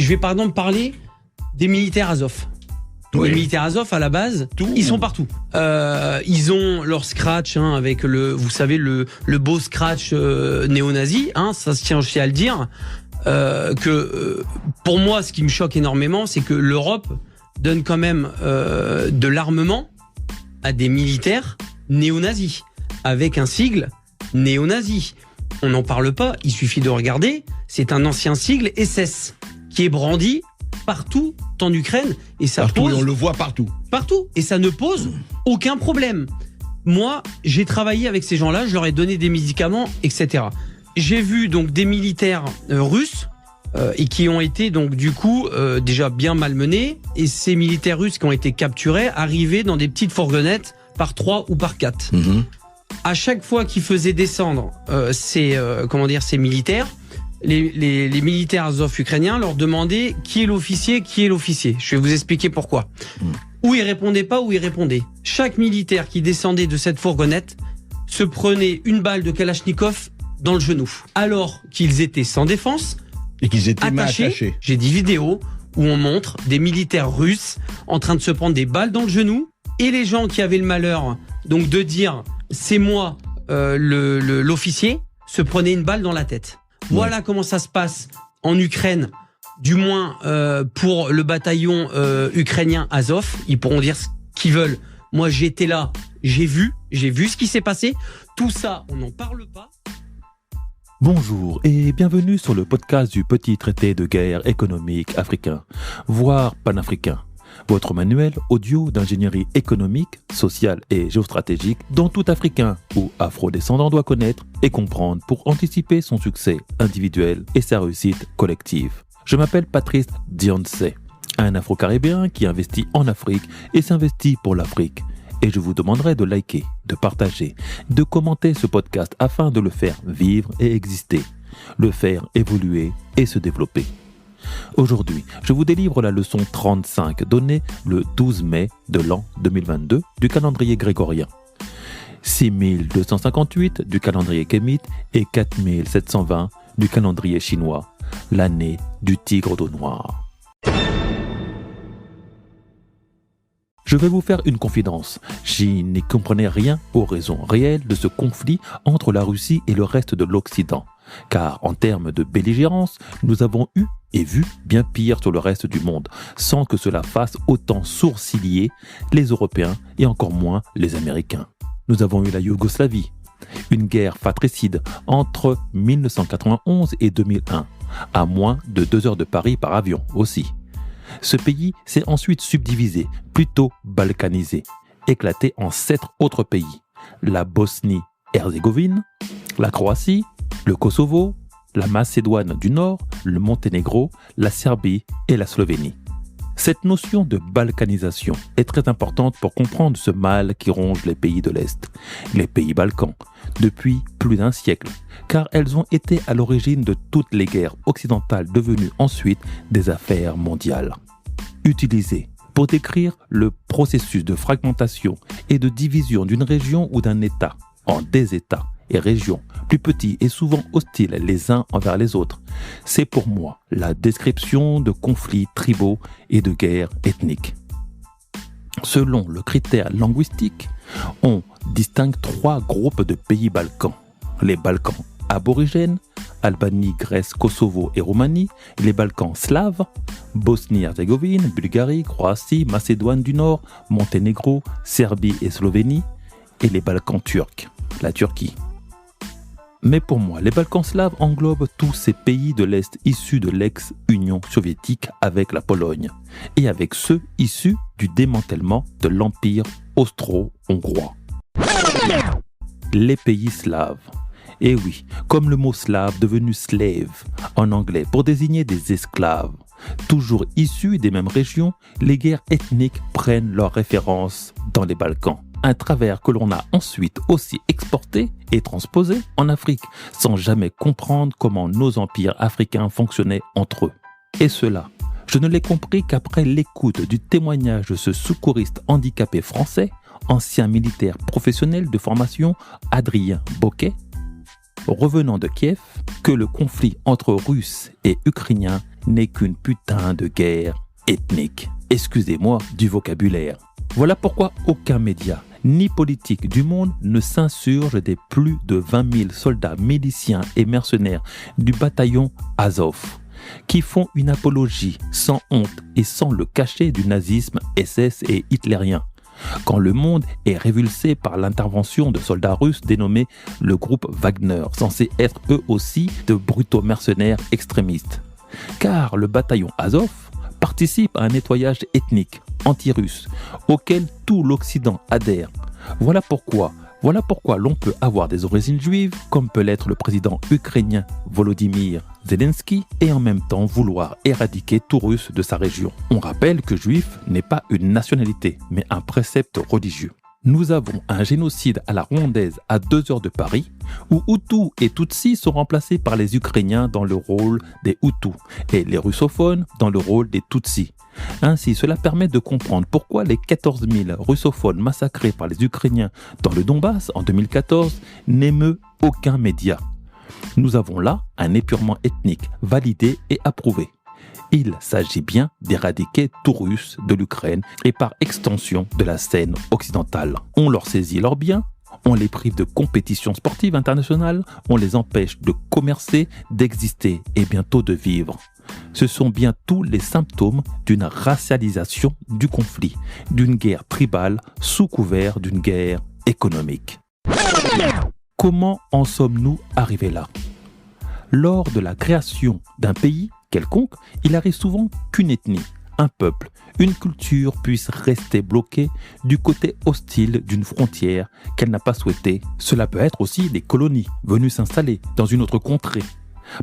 je vais par exemple parler des militaires Azov. Les militaires Azov, à la base, ils sont partout. Ils ont leur scratch avec vous savez, le beau scratch néo-nazi. Ça se tient aussi à le dire. Pour moi, ce qui me choque énormément, c'est que l'Europe donne quand même de l'armement à des militaires néo-nazis, avec un sigle néo-nazi. On n'en parle pas, il suffit de regarder. C'est un ancien sigle SS qui est brandi partout en Ukraine et ça partout, et on le voit partout. Partout, et ça ne pose aucun problème. Moi, j'ai travaillé avec ces gens-là, je leur ai donné des médicaments, etc. J'ai vu donc des militaires russes et qui ont été donc du coup déjà bien malmenés, et ces militaires russes qui ont été capturés arrivaient dans des petites fourgonnettes par 3 ou par 4. À chaque fois qu'ils faisaient descendre ces militaires, les militaires Azov ukrainiens leur demandaient qui est l'officier. Je vais vous expliquer pourquoi. Ou ils répondaient pas, ou ils répondaient. Chaque militaire qui descendait de cette fourgonnette se prenait une balle de Kalachnikov dans le genou, alors qu'ils étaient sans défense et qu'ils étaient attachés. J'ai des vidéos où on montre des militaires russes en train de se prendre des balles dans le genou, et les gens qui avaient le malheur donc de dire c'est moi l'officier se prenaient une balle dans la tête. Voilà comment ça se passe en Ukraine, du moins pour le bataillon ukrainien Azov. Ils pourront dire ce qu'ils veulent. Moi, j'étais là, j'ai vu ce qui s'est passé. Tout ça, on n'en parle pas. Bonjour et bienvenue sur le podcast du petit traité de guerre économique africain, voire panafricain. Votre manuel audio d'ingénierie économique, sociale et géostratégique dont tout Africain ou Afro-descendant doit connaître et comprendre pour anticiper son succès individuel et sa réussite collective. Je m'appelle Patrice Dionce, un Afro-Caribéen qui investit en Afrique et s'investit pour l'Afrique. Et je vous demanderai de liker, de partager, de commenter ce podcast afin de le faire vivre et exister, le faire évoluer et se développer. Aujourd'hui, je vous délivre la leçon 35 donnée le 12 mai de l'an 2022 du calendrier grégorien, 6258 du calendrier kémite et 4720 du calendrier chinois, l'année du tigre d'eau noire. Je vais vous faire une confidence. Je n'y comprenais rien aux raisons réelles de ce conflit entre la Russie et le reste de l'Occident. Car en termes de belligérance, nous avons eu et vu bien pire sur le reste du monde, sans que cela fasse autant sourciller les Européens et encore moins les Américains. Nous avons eu la Yougoslavie, une guerre fratricide entre 1991 et 2001, à moins de 2 heures de Paris par avion aussi. Ce pays s'est ensuite subdivisé, plutôt balkanisé, éclaté en 7 autres pays. La Bosnie-Herzégovine, la Croatie, le Kosovo, la Macédoine du Nord, le Monténégro, la Serbie et la Slovénie. Cette notion de balkanisation est très importante pour comprendre ce mal qui ronge les pays de l'Est, les pays balkans, depuis plus d'1 siècle, car elles ont été à l'origine de toutes les guerres occidentales devenues ensuite des affaires mondiales. Utilisées pour décrire le processus de fragmentation et de division d'une région ou d'un État en des États et régions plus petits et souvent hostiles les uns envers les autres, c'est pour moi la description de conflits tribaux et de guerres ethniques. Selon le critère linguistique, on distingue 3 groupes de pays balkans. Les Balkans aborigènes, Albanie, Grèce, Kosovo et Roumanie, les Balkans slaves, Bosnie-Herzégovine, Bulgarie, Croatie, Macédoine du Nord, Monténégro, Serbie et Slovénie, et les Balkans turcs, la Turquie. Mais pour moi, les Balkans slaves englobent tous ces pays de l'Est issus de l'ex-Union soviétique avec la Pologne, et avec ceux issus du démantèlement de l'Empire austro-hongrois. Les pays slaves. Et oui, comme le mot slave devenu slave en anglais pour désigner des esclaves, toujours issus des mêmes régions, les guerres ethniques prennent leur référence dans les Balkans. Un travers que l'on a ensuite aussi exporté et transposé en Afrique, sans jamais comprendre comment nos empires africains fonctionnaient entre eux. Et cela, je ne l'ai compris qu'après l'écoute du témoignage de ce secouriste handicapé français, ancien militaire professionnel de formation, Adrien Boquet, revenant de Kiev, que le conflit entre Russes et Ukrainiens n'est qu'une putain de guerre ethnique. Excusez-moi du vocabulaire. Voilà pourquoi aucun média ni politique du monde ne s'insurge des plus de 20 000 soldats miliciens et mercenaires du bataillon Azov, qui font une apologie sans honte et sans le cachet du nazisme SS et hitlérien, quand le monde est révulsé par l'intervention de soldats russes dénommés le groupe Wagner, censés être eux aussi de brutaux mercenaires extrémistes. Car le bataillon Azov participe à un nettoyage ethnique anti-russe auquel tout l'Occident adhère. Voilà pourquoi l'on peut avoir des origines juives, comme peut l'être le président ukrainien Volodymyr Zelensky, et en même temps vouloir éradiquer tout russe de sa région. On rappelle que juif n'est pas une nationalité, mais un précepte religieux. Nous avons un génocide à la rwandaise à 2 heures de Paris, où Hutus et Tutsis sont remplacés par les Ukrainiens dans le rôle des Hutus et les russophones dans le rôle des Tutsis. Ainsi, cela permet de comprendre pourquoi les 14 000 russophones massacrés par les Ukrainiens dans le Donbass en 2014 n'émeut aucun média. Nous avons là un épurement ethnique validé et approuvé. Il s'agit bien d'éradiquer tout russe de l'Ukraine et par extension de la scène occidentale. On leur saisit leurs biens, on les prive de compétitions sportives internationales, on les empêche de commercer, d'exister et bientôt de vivre. Ce sont bien tous les symptômes d'une racialisation du conflit, d'une guerre tribale sous couvert d'une guerre économique. Comment en sommes-nous arrivés là ? Lors de la création d'un pays quelconque, il arrive souvent qu'une ethnie, un peuple, une culture puisse rester bloquée du côté hostile d'une frontière qu'elle n'a pas souhaitée. Cela peut être aussi des colonies venues s'installer dans une autre contrée.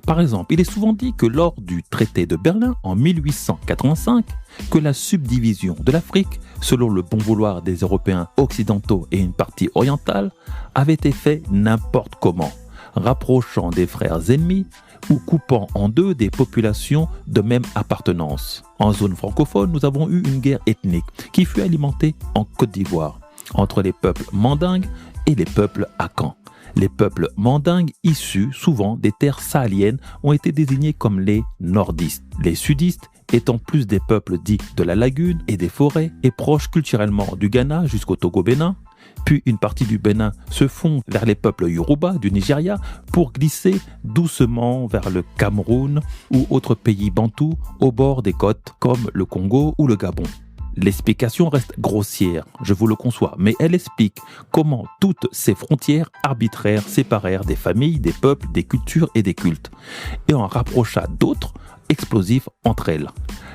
Par exemple, il est souvent dit que lors du traité de Berlin en 1885, que la subdivision de l'Afrique, selon le bon vouloir des Européens occidentaux et une partie orientale, avait été faite n'importe comment, rapprochant des frères ennemis ou coupant en deux des populations de même appartenance. En zone francophone, nous avons eu une guerre ethnique qui fut alimentée en Côte d'Ivoire entre les peuples mandingues et les peuples akans. Les peuples mandingues issus souvent des terres sahéliennes ont été désignés comme les nordistes. Les sudistes étant plus des peuples dits de la lagune et des forêts et proches culturellement du Ghana jusqu'au Togo-Bénin. Puis une partie du Bénin se fond vers les peuples Yoruba du Nigeria pour glisser doucement vers le Cameroun ou autres pays bantous au bord des côtes comme le Congo ou le Gabon. L'explication reste grossière, je vous le conçois, mais elle explique comment toutes ces frontières arbitraires séparèrent des familles, des peuples, des cultures et des cultes, et en rapprocha d'autres explosifs entre elles.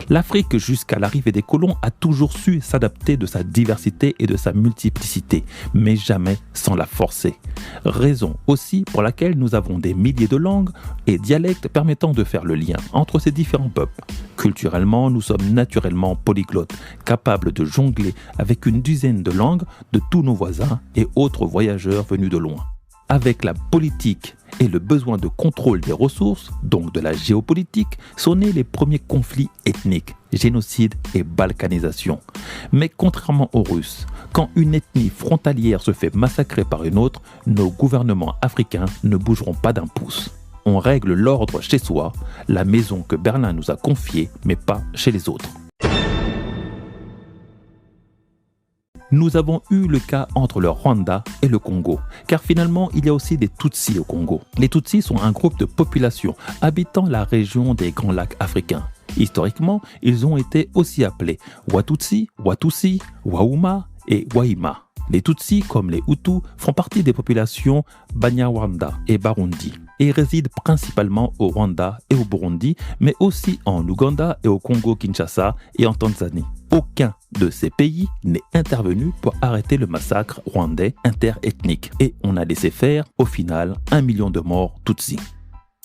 L'Afrique, jusqu'à l'arrivée des colons, a toujours su s'adapter de sa diversité et de sa multiplicité, mais jamais sans la forcer. Raison aussi pour laquelle nous avons des milliers de langues et dialectes permettant de faire le lien entre ces différents peuples. Culturellement, nous sommes naturellement polyglottes, capables de jongler avec une dizaine de langues de tous nos voisins et autres voyageurs venus de loin. Avec la politique et le besoin de contrôle des ressources, donc de la géopolitique, sont nés les premiers conflits ethniques, génocide et balkanisation. Mais contrairement aux Russes, quand une ethnie frontalière se fait massacrer par une autre, nos gouvernements africains ne bougeront pas d'un pouce. On règle l'ordre chez soi, la maison que Berlin nous a confiée, mais pas chez les autres. Nous avons eu le cas entre le Rwanda et le Congo, car finalement il y a aussi des Tutsis au Congo. Les Tutsis sont un groupe de population habitant la région des Grands Lacs africains. Historiquement, ils ont été aussi appelés Watutsi, Watusi, Wauma et Waima. Les Tutsis, comme les Hutus, font partie des populations Banyarwanda et Barundi et résident principalement au Rwanda et au Burundi, mais aussi en Ouganda et au Congo-Kinshasa et en Tanzanie. Aucun de ces pays n'est intervenu pour arrêter le massacre rwandais interethnique et on a laissé faire, au final, 1 million de morts Tutsis.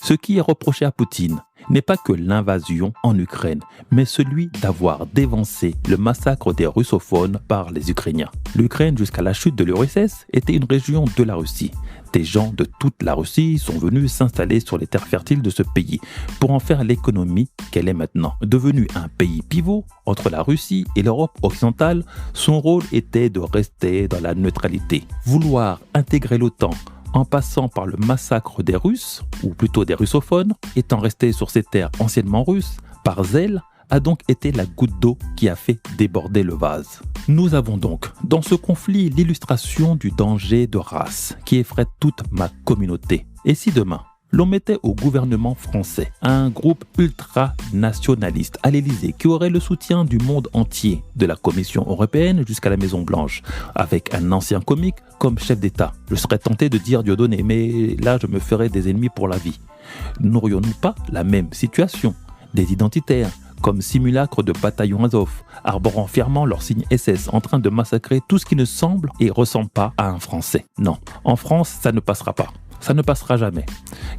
Ce qui est reproché à Poutine n'est pas que l'invasion en Ukraine, mais celui d'avoir dévancé le massacre des russophones par les Ukrainiens. L'Ukraine, jusqu'à la chute de l'URSS, était une région de la Russie. Des gens de toute la Russie sont venus s'installer sur les terres fertiles de ce pays pour en faire l'économie qu'elle est maintenant. Devenu un pays pivot entre la Russie et l'Europe occidentale, son rôle était de rester dans la neutralité. Vouloir intégrer l'OTAN en passant par le massacre des Russes, ou plutôt des russophones, étant restés sur ces terres anciennement russes, par zèle, a donc été la goutte d'eau qui a fait déborder le vase. Nous avons donc dans ce conflit l'illustration du danger de race qui effraie toute ma communauté. Et si demain, l'on mettait au gouvernement français un groupe ultra-nationaliste à l'Élysée qui aurait le soutien du monde entier, de la Commission européenne jusqu'à la Maison-Blanche, avec un ancien comique comme chef d'État, je serais tenté de dire Dieudonné, mais là je me ferais des ennemis pour la vie. N'aurions-nous pas la même situation? Des identitaires, comme simulacre de bataillon Azov, arborant fièrement leur signe SS, en train de massacrer tout ce qui ne semble et ressemble pas à un Français. Non, en France, ça ne passera pas. Ça ne passera jamais.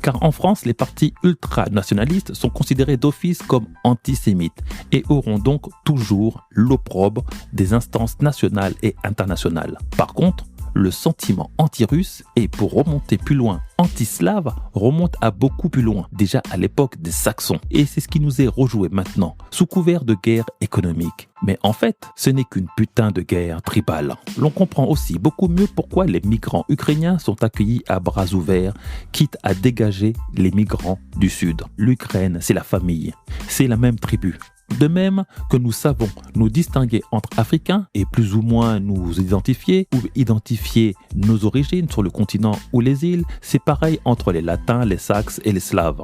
Car en France, les partis ultranationalistes sont considérés d'office comme antisémites et auront donc toujours l'opprobre des instances nationales et internationales. Par contre, le sentiment anti-russe, et pour remonter plus loin, anti-slave, remonte à beaucoup plus loin, déjà à l'époque des Saxons. Et c'est ce qui nous est rejoué maintenant, sous couvert de guerre économique. Mais en fait, ce n'est qu'une putain de guerre tribale. L'on comprend aussi beaucoup mieux pourquoi les migrants ukrainiens sont accueillis à bras ouverts, quitte à dégager les migrants du Sud. L'Ukraine, c'est la famille, c'est la même tribu. De même que nous savons nous distinguer entre Africains et plus ou moins nous identifier ou identifier nos origines sur le continent ou les îles, c'est pareil entre les Latins, les Saxes et les Slaves.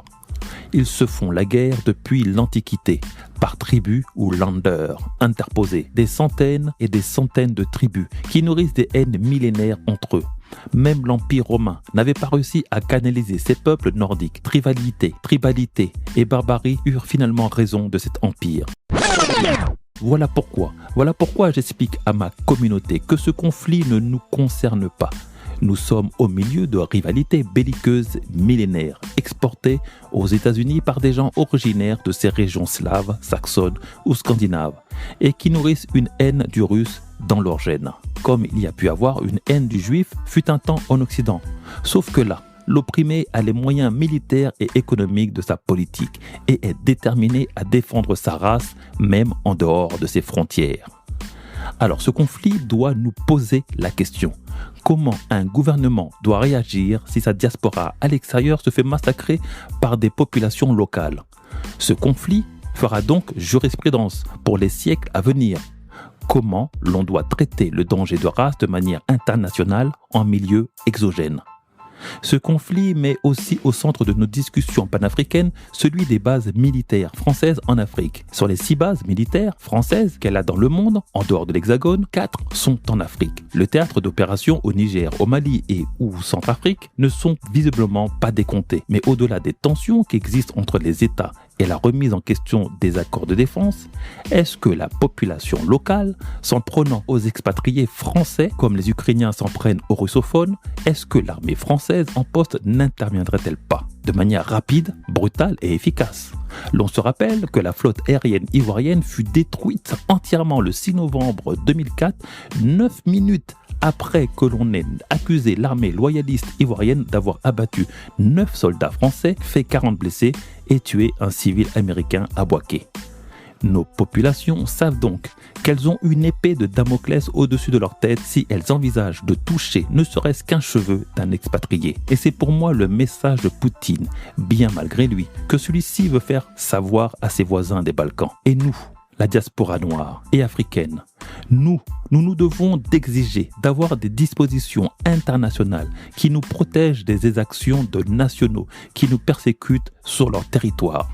Ils se font la guerre depuis l'Antiquité, par tribus ou landers interposés, des centaines et des centaines de tribus qui nourrissent des haines millénaires entre eux. Même l'Empire romain n'avait pas réussi à canaliser ces peuples nordiques. Tribalité et barbarie eurent finalement raison de cet empire. Voilà pourquoi j'explique à ma communauté que ce conflit ne nous concerne pas. Nous sommes au milieu de rivalités belliqueuses millénaires, exportées aux États-Unis par des gens originaires de ces régions slaves, saxonnes ou scandinaves, et qui nourrissent une haine du russe dans leur gène. Comme il y a pu avoir une haine du juif fut un temps en Occident. Sauf que là, l'opprimé a les moyens militaires et économiques de sa politique et est déterminé à défendre sa race, même en dehors de ses frontières. Alors ce conflit doit nous poser la question. Comment un gouvernement doit réagir si sa diaspora à l'extérieur se fait massacrer par des populations locales? Ce conflit fera donc jurisprudence pour les siècles à venir. Comment l'on doit traiter le danger de race de manière internationale en milieu exogène? Ce conflit met aussi au centre de nos discussions panafricaines celui des bases militaires françaises en Afrique. Sur les 6 bases militaires françaises qu'elle a dans le monde, en dehors de l'Hexagone, 4 sont en Afrique. Le théâtre d'opération au Niger, au Mali et ou Centrafrique ne sont visiblement pas décomptés. Mais au-delà des tensions qui existent entre les États et la remise en question des accords de défense, est-ce que la population locale, s'en prenant aux expatriés français, comme les Ukrainiens s'en prennent aux russophones, est-ce que l'armée française en poste n'interviendrait-elle pas de manière rapide, brutale et efficace? L'on se rappelle que la flotte aérienne ivoirienne fut détruite entièrement le 6 novembre 2004, 9 minutes après que l'on ait accusé l'armée loyaliste ivoirienne d'avoir abattu 9 soldats français, fait 40 blessés et tué un civil américain à Bouaké. Nos populations savent donc qu'elles ont une épée de Damoclès au-dessus de leur tête si elles envisagent de toucher ne serait-ce qu'un cheveu d'un expatrié. Et c'est pour moi le message de Poutine, bien malgré lui, que celui-ci veut faire savoir à ses voisins des Balkans. Et nous, la diaspora noire et africaine, nous devons d'exiger d'avoir des dispositions internationales qui nous protègent des exactions de nationaux qui nous persécutent sur leur territoire.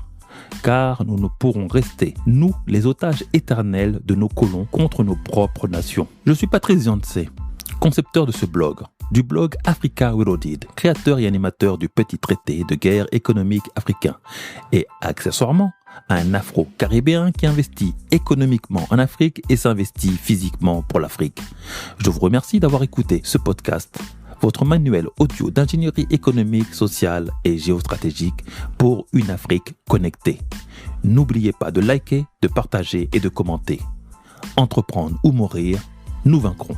Car nous ne pourrons rester, nous, les otages éternels de nos colons contre nos propres nations. Je suis Patrice Ziantsé, concepteur de ce blog, du blog Africa Reloaded, créateur et animateur du petit traité de guerre économique africain, et accessoirement, un Afro-Caribéen qui investit économiquement en Afrique et s'investit physiquement pour l'Afrique. Je vous remercie d'avoir écouté ce podcast, votre manuel audio d'ingénierie économique, sociale et géostratégique pour une Afrique connectée. N'oubliez pas de liker, de partager et de commenter. Entreprendre ou mourir, nous vaincrons.